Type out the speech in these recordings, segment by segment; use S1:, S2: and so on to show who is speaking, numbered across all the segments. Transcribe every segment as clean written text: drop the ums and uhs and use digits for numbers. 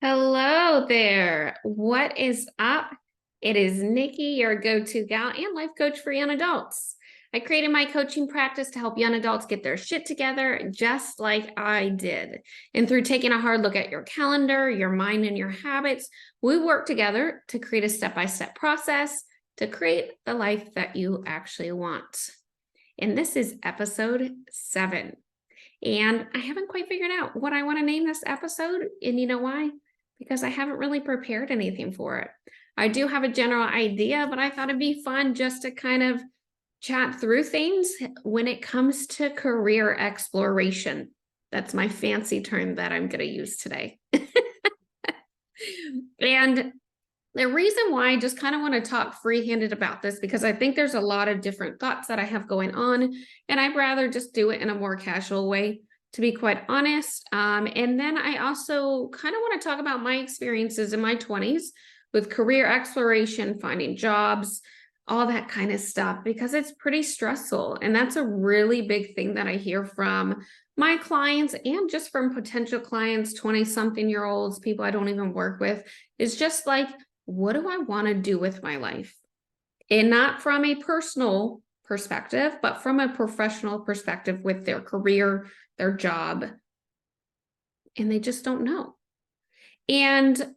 S1: Hello there. What is up? It is Nikki, your go-to gal and life coach for young adults. I created my coaching practice to help young adults get their shit together just like I did. And through taking a hard look at your calendar, your mind, and your habits, we work together to create a step-by-step process to create the life that you actually want. And this is episode 7. And I haven't quite figured out what I want to name this episode. And you know why? Because I haven't really prepared anything for it. I do have a general idea, but I thought it'd be fun just to kind of chat through things when it comes to career exploration. That's my fancy term that I'm going to use today. And the reason why I just kind of want to talk free-handed about this, because I think there's a lot of different thoughts that I have going on, and I'd rather just do it in a more casual way, to be quite honest. And then I also kind of want to talk about my experiences in my 20s with career exploration, finding jobs, all that kind of stuff, because it's pretty stressful. And that's a really big thing that I hear from my clients and just from potential clients, 20-something-year-olds, people I don't even work with, is just like, what do I want to do with my life? And not from a personal perspective, but from a professional perspective with their career, their job. And they just don't know. And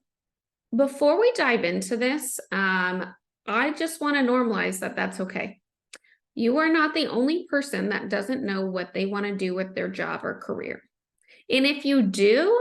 S1: before we dive into this, I just want to normalize that that's okay. You are not the only person that doesn't know what they want to do with their job or career. And if you do,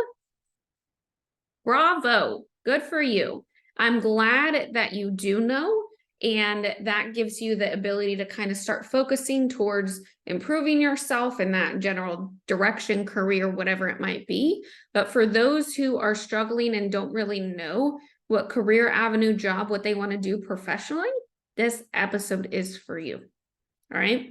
S1: bravo, good for you. I'm glad that you do know, and that gives you the ability to kind of start focusing towards improving yourself in that general direction, career, whatever it might be. But for those who are struggling and don't really know what career avenue, job, what they want to do professionally, this episode is for you. All right.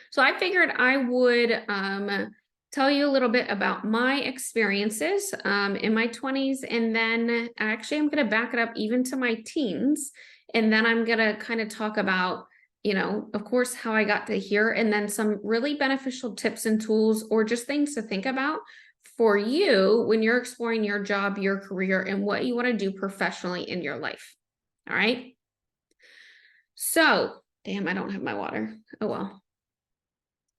S1: So I figured I would tell you a little bit about my experiences in my 20s. And then actually, I'm going to back it up even to my teens. And then I'm going to kind of talk about, of course, how I got to here, and then some really beneficial tips and tools or just things to think about for you when you're exploring your job, your career, and what you want to do professionally in your life. All right. So, damn, I don't have my water. Oh, well.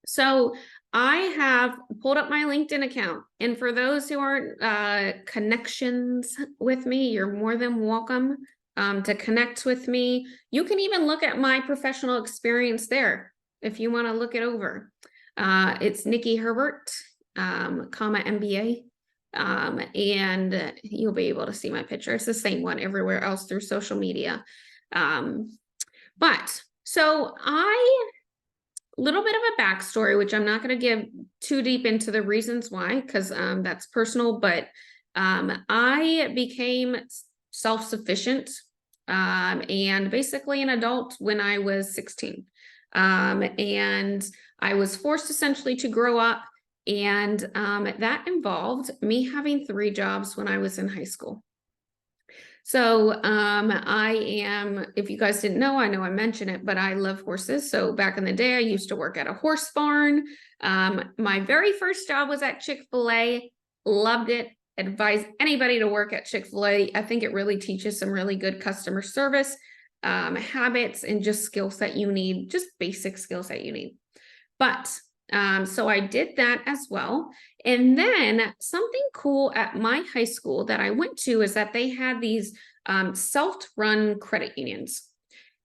S1: So I have pulled up my LinkedIn account. And for those who aren't connections with me, you're more than welcome to connect with me. You can even look at my professional experience there if you want to look it over. It's Nikki Herbert, MBA. And you'll be able to see my picture. It's the same one everywhere else through social media. But so little bit of a backstory, which I'm not going to give too deep into the reasons why, because that's personal, but I became self-sufficient and basically an adult when I was 16. And I was forced essentially to grow up, and that involved me having 3 jobs when I was in high school. So I am, if you guys didn't know, I know I mentioned it, but I love horses. So back in the day, I used to work at a horse barn. My very first job was at Chick-fil-A. Loved it. Advise anybody to work at Chick-fil-A. I think it really teaches some really good customer service habits and just skills that you need, just basic skills that you need. But so I did that as well. And then something cool at my high school that I went to is that they had these self-run credit unions.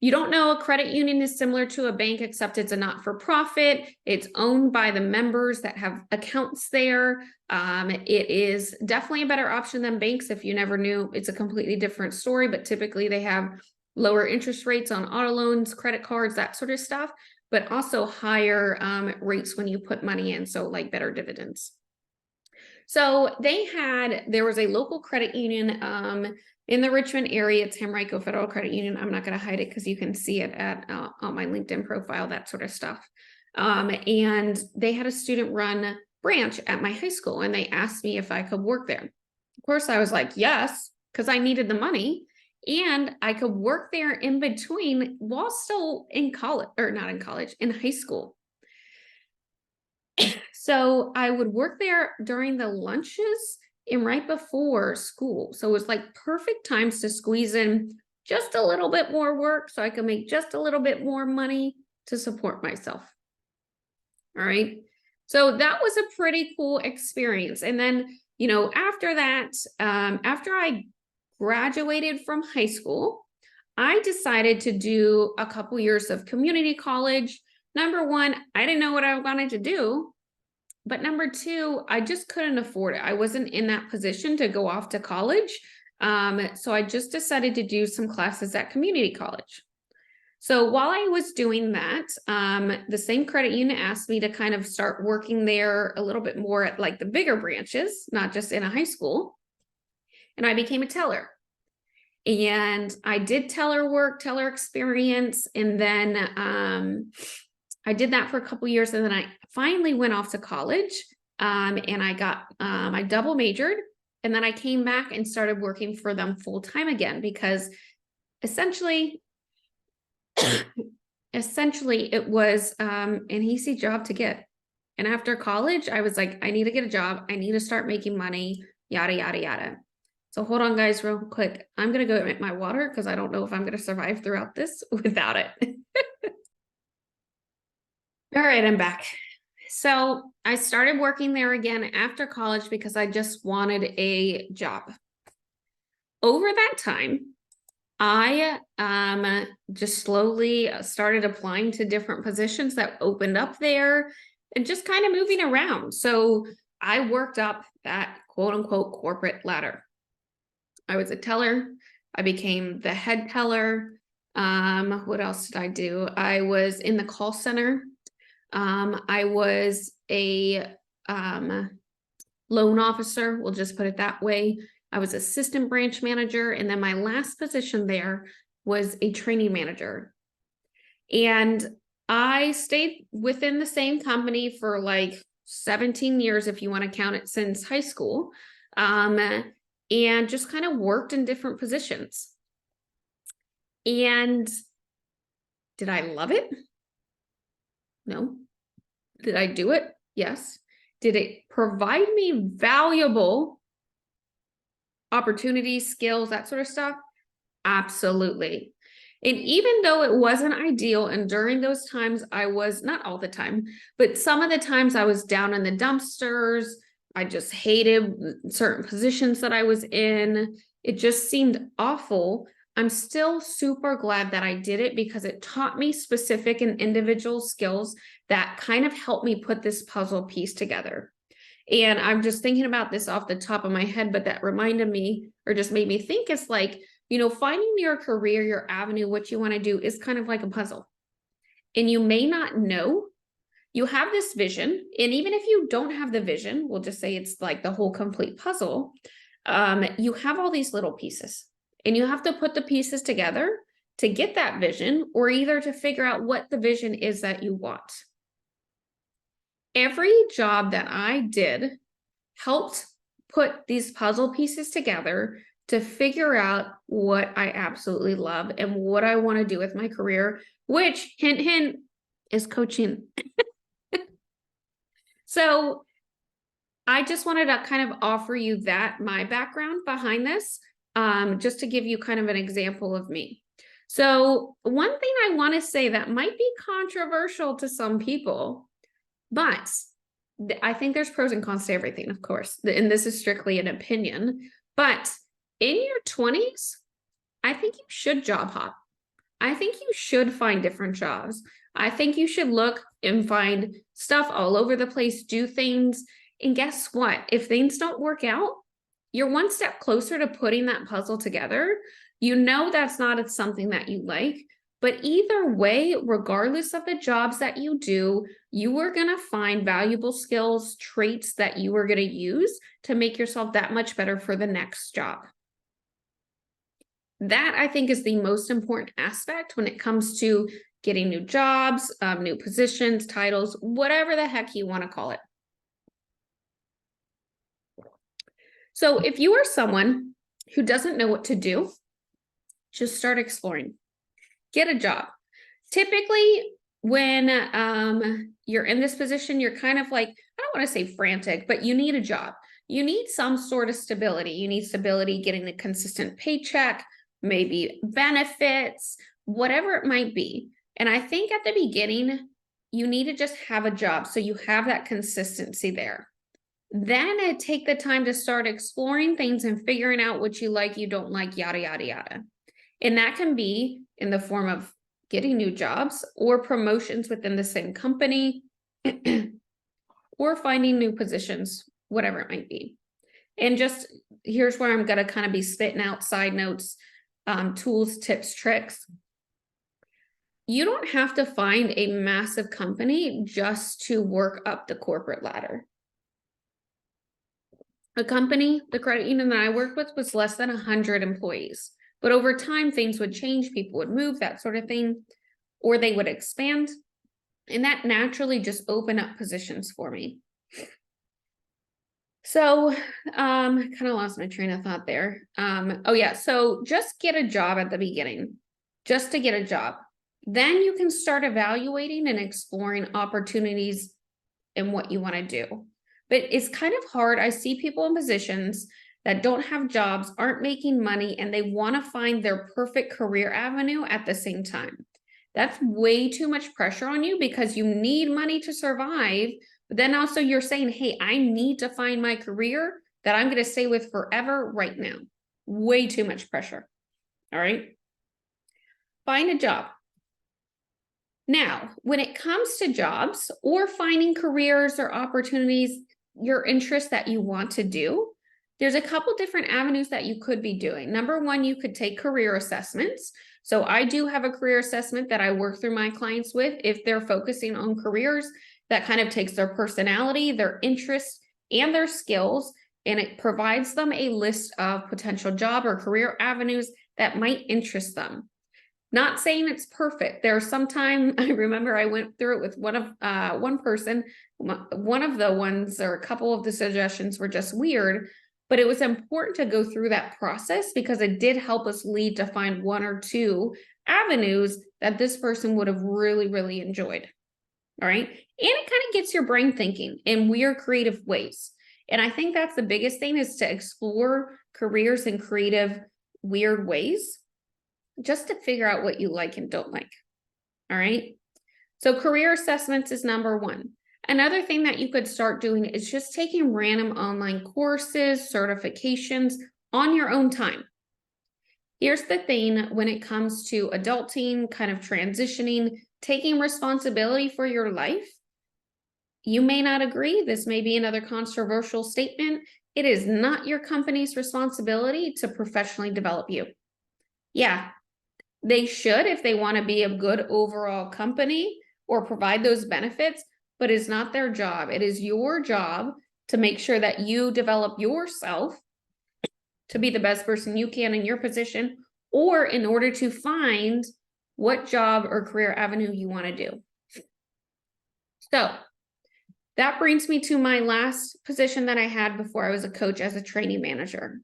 S1: You don't know, a credit union is similar to a bank, except it's a not-for-profit. It's owned by the members that have accounts there. It is definitely a better option than banks. If you never knew, it's a completely different story, but typically they have lower interest rates on auto loans, credit cards, that sort of stuff, but also higher rates when you put money in, so like better dividends. So there was a local credit union in the Richmond area. It's Henrico Federal Credit Union. I'm not going to hide it because you can see it on my LinkedIn profile, that sort of stuff. And they had a student-run branch at my high school, and they asked me if I could work there. Of course, I was like, yes, because I needed the money. And I could work there in between while still in college, or not in college, in high school. So I would work there during the lunches and right before school. So it was like perfect times to squeeze in just a little bit more work so I could make just a little bit more money to support myself. All right. So that was a pretty cool experience. And then, after that, after I graduated from high school, I decided to do a couple years of community college. Number one, I didn't know what I wanted to do. But number two, I just couldn't afford it. I wasn't in that position to go off to college. So I just decided to do some classes at community college. So while I was doing that, the same credit union asked me to kind of start working there a little bit more at like the bigger branches, not just in a high school. And I became a teller. And I did teller work, teller experience. And then I did that for a couple years. And then I finally went off to college and I double majored. And then I came back and started working for them full time again, because essentially it was an easy job to get. And after college, I was like, I need to get a job. I need to start making money, yada, yada, yada. So hold on, guys, real quick. I'm going to go get my water because I don't know if I'm going to survive throughout this without it. All right, I'm back. So I started working there again after college because I just wanted a job. Over that time, I just slowly started applying to different positions that opened up there and just kind of moving around. So I worked up that quote unquote corporate ladder. I was a teller. I became the head teller. What else did I do? I was in the call center. I was a loan officer, we'll just put it that way. I was assistant branch manager. And then my last position there was a training manager. And I stayed within the same company for like 17 years, if you want to count it, since high school. And just kind of worked in different positions. And did I love it? No. Did I do it? Yes. Did it provide me valuable opportunities, skills, that sort of stuff? Absolutely. And even though it wasn't ideal, and during those times I was, not all the time, but some of the times I was down in the dumpsters, I just hated certain positions that I was in. It just seemed awful. I'm still super glad that I did it because it taught me specific and individual skills that kind of helped me put this puzzle piece together. And I'm just thinking about this off the top of my head, but that reminded me, or just made me think, it's like, finding your career, your avenue, what you want to do is kind of like a puzzle. And you may not know, you have this vision. And even if you don't have the vision, we'll just say it's like the whole complete puzzle. You have all these little pieces. And you have to put the pieces together to get that vision, or either to figure out what the vision is that you want. Every job that I did helped put these puzzle pieces together to figure out what I absolutely love and what I want to do with my career, which, hint, hint, is coaching. So I just wanted to kind of offer you my background behind this. Just to give you kind of an example of me. So one thing I want to say that might be controversial to some people, but I think there's pros and cons to everything, of course. And this is strictly an opinion. But in your 20s, I think you should job hop. I think you should find different jobs. I think you should look and find stuff all over the place, do things. And guess what? If things don't work out, you're one step closer to putting that puzzle together. That's not something that you like, but either way, regardless of the jobs that you do, you are going to find valuable skills, traits that you are going to use to make yourself that much better for the next job. That, I think, is the most important aspect when it comes to getting new jobs, new positions, titles, whatever the heck you want to call it. So if you are someone who doesn't know what to do, just start exploring. Get a job. Typically, when you're in this position, you're kind of like, I don't want to say frantic, but you need a job. You need some sort of stability. You need stability getting a consistent paycheck, maybe benefits, whatever it might be. And I think at the beginning, you need to just have a job so you have that consistency there. Then take the time to start exploring things and figuring out what you like, you don't like, yada, yada, yada. And that can be in the form of getting new jobs or promotions within the same company or finding new positions, whatever it might be. And just here's where I'm going to kind of be spitting out side notes, tools, tips, tricks. You don't have to find a massive company just to work up the corporate ladder. A company, the credit union that I worked with, was less than 100 employees. But over time, things would change, people would move, that sort of thing, or they would expand. And that naturally just opened up positions for me. So kind of lost my train of thought there. Oh yeah, so just get a job at the beginning, just to get a job. Then you can start evaluating and exploring opportunities and what you want to do. But it's kind of hard. I see people in positions that don't have jobs, aren't making money, and they want to find their perfect career avenue at the same time. That's way too much pressure on you because you need money to survive. But then also you're saying, hey, I need to find my career that I'm going to stay with forever right now. Way too much pressure. All right. Find a job. Now, when it comes to jobs or finding careers or opportunities, your interests that you want to do, there's a couple different avenues that you could be doing. Number one, you could take career assessments. So I do have a career assessment that I work through my clients with if they're focusing on careers that kind of takes their personality, their interests, and their skills, and it provides them a list of potential job or career avenues that might interest them. Not saying it's perfect. There's sometime I remember I went through it with one person. One of the ones or a couple of the suggestions were just weird, but it was important to go through that process because it did help us lead to find one or two avenues that this person would have really, really enjoyed. All right. And it kind of gets your brain thinking in weird, creative ways. And I think that's the biggest thing is to explore careers in creative, weird ways, just to figure out what you like and don't like. All right. So career assessments is number one. Another thing that you could start doing is just taking random online courses, certifications on your own time. Here's the thing when it comes to adulting, kind of transitioning, taking responsibility for your life. You may not agree. This may be another controversial statement. It is not your company's responsibility to professionally develop you. Yeah, they should if they want to be a good overall company or provide those benefits, but it's not their job. It is your job to make sure that you develop yourself to be the best person you can in your position, or in order to find what job or career avenue you want to do. So that brings me to my last position that I had before I was a coach as a training manager.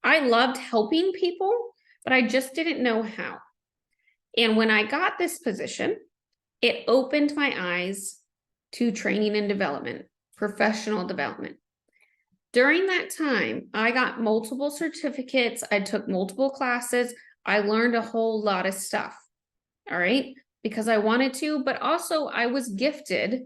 S1: I loved helping people, but I just didn't know how. And when I got this position, it opened my eyes to training and development, professional development. During that time, I got multiple certificates. I took multiple classes. I learned a whole lot of stuff. All right. Because I wanted to, but also I was gifted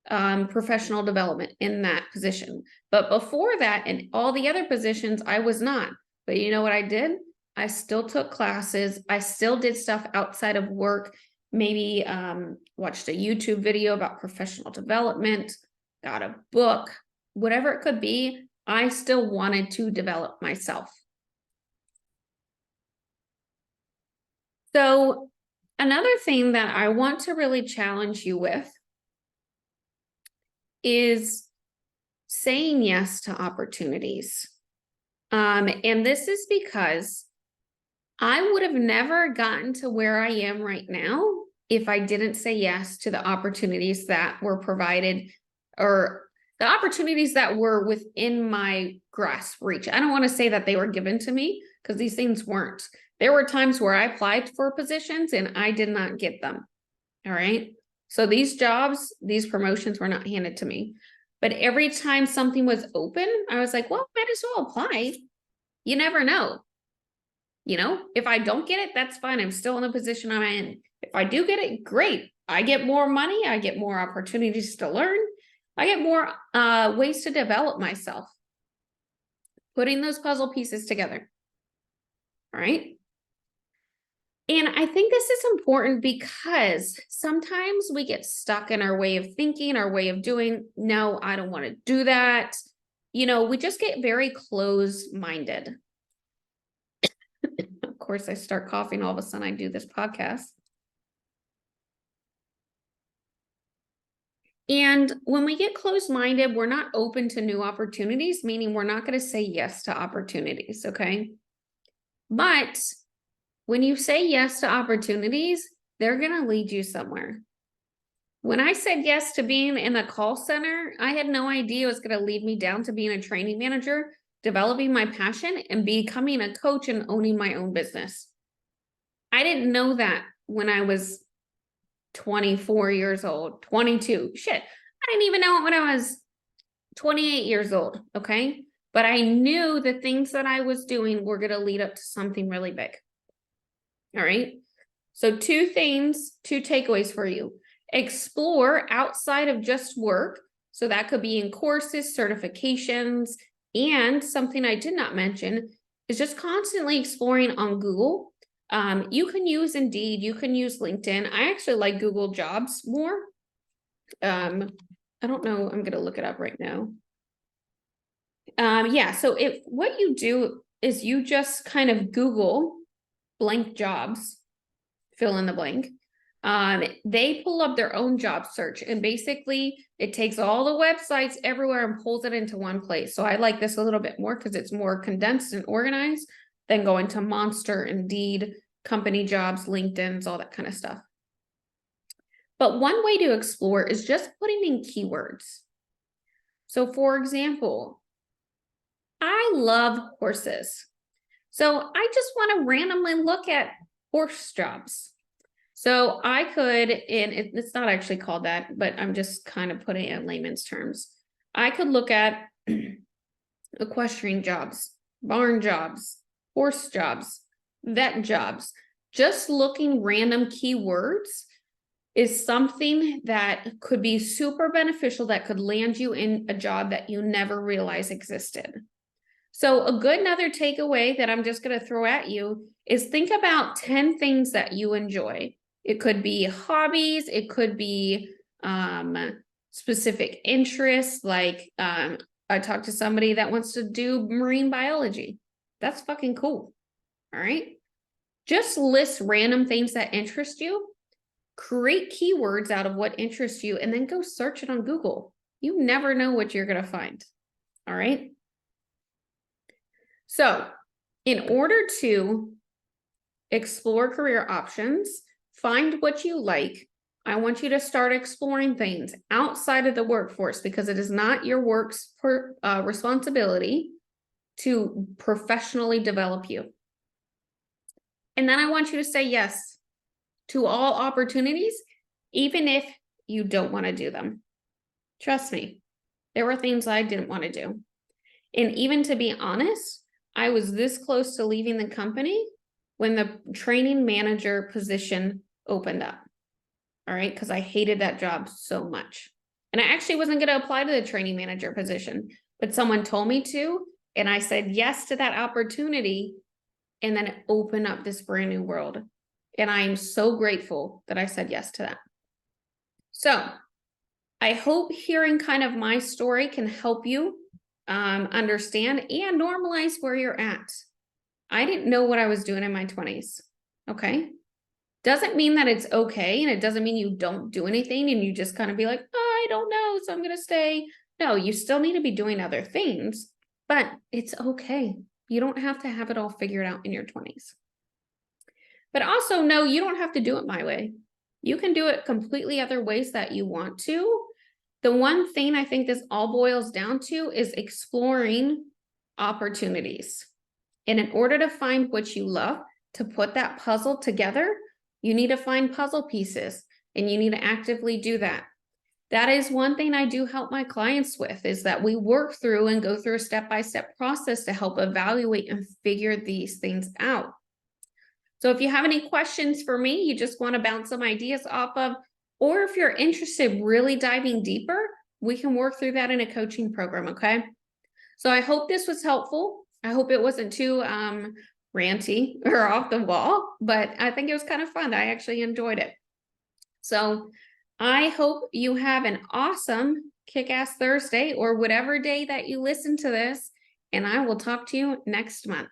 S1: professional development in that position. But before that, in all the other positions, I was not. But you know what I did? I still took classes. I still did stuff outside of work. Maybe watched a YouTube video about professional development, got a book, whatever it could be. I still wanted to develop myself. So another thing that I want to really challenge you with is saying yes to opportunities. And this is because I would have never gotten to where I am right now if I didn't say yes to the opportunities that were provided or the opportunities that were within my grasp reach. I don't want to say that they were given to me because these things weren't. There were times where I applied for positions and I did not get them. All right. So these jobs, these promotions were not handed to me. But every time something was open, I was like, well, might as well apply. You never know. You know, if I don't get it, that's fine. I'm still in the position I'm in. If I do get it, great. I get more money. I get more opportunities to learn. I get more ways to develop myself. Putting those puzzle pieces together. All right. And I think this is important because sometimes we get stuck in our way of thinking, our way of doing. No, I don't want to do that. You know, we just get very closed-minded. Of course, I start coughing. All of a sudden, I do this podcast. And when we get closed-minded, we're not open to new opportunities, meaning we're not going to say yes to opportunities, okay? But when you say yes to opportunities, they're going to lead you somewhere. When I said yes to being in a call center, I had no idea it was going to lead me down to being a training manager, developing my passion, and becoming a coach and owning my own business. I didn't know that when I was 24 years old, 22. Shit, I didn't even know it when I was 28 years old, okay? But I knew the things that I was doing were going to lead up to something really big. All right? So two takeaways for you. Explore outside of just work. So that could be in courses, certifications, and something I did not mention is just constantly exploring on Google. You can use Indeed, you can use LinkedIn. I actually like Google Jobs more. I don't know, I'm going to look it up right now. Yeah, so what you do is you just kind of Google blank jobs, fill in the blank. They pull up their own job search, and basically it takes all the websites everywhere and pulls it into one place. So I like this a little bit more because it's more condensed and organized than going to Monster, Indeed, company jobs, LinkedIn's, all that kind of stuff. But one way to explore is just putting in keywords. So for example, I love horses. So I just want to randomly look at horse jobs. So I could, and it's not actually called that, but I'm just kind of putting it in layman's terms. I could look at equestrian jobs, barn jobs, horse jobs, vet jobs. Just looking random keywords is something that could be super beneficial, that could land you in a job that you never realized existed. So another takeaway that I'm just going to throw at you is think about 10 things that you enjoy. It could be hobbies. It could be specific interests. Like I talked to somebody that wants to do marine biology. That's fucking cool. All right. Just list random things that interest you. Create keywords out of what interests you, and then go search it on Google. You never know what you're going to find. All right. So in order to explore career options, find what you like, I want you to start exploring things outside of the workforce, because it is not your work's responsibility to professionally develop you. And then I want you to say yes to all opportunities, even if you don't want to do them. Trust me, there were things I didn't want to do. And even to be honest, I was this close to leaving the company when the training manager position opened up. All right, because I hated that job so much. And I actually wasn't going to apply to the training manager position, but someone told me to, and I said yes to that opportunity, and then it opened up this brand new world. And I am so grateful that I said yes to that. So I hope hearing kind of my story can help you understand and normalize where you're at. I didn't know what I was doing in my 20s. Okay. Doesn't mean that it's okay. And it doesn't mean you don't do anything and you just kind of be like, oh, I don't know, so I'm going to stay. No, you still need to be doing other things, but it's okay. You don't have to have it all figured out in your 20s. But also, no, you don't have to do it my way. You can do it completely other ways that you want to. The one thing I think this all boils down to is exploring opportunities. And in order to find what you love, to put that puzzle together, you need to find puzzle pieces. and you need to actively do that. That is one thing I do help my clients with, is that we work through and go through a step-by-step process to help evaluate and figure these things out. So if you have any questions for me, you just want to bounce some ideas off of, or if you're interested really diving deeper, we can work through that in a coaching program, okay? So I hope this was helpful. I hope it wasn't too ranty or off the wall, but I think it was kind of fun. I actually enjoyed it. So I hope you have an awesome kick-ass Thursday or whatever day that you listen to this, and I will talk to you next month.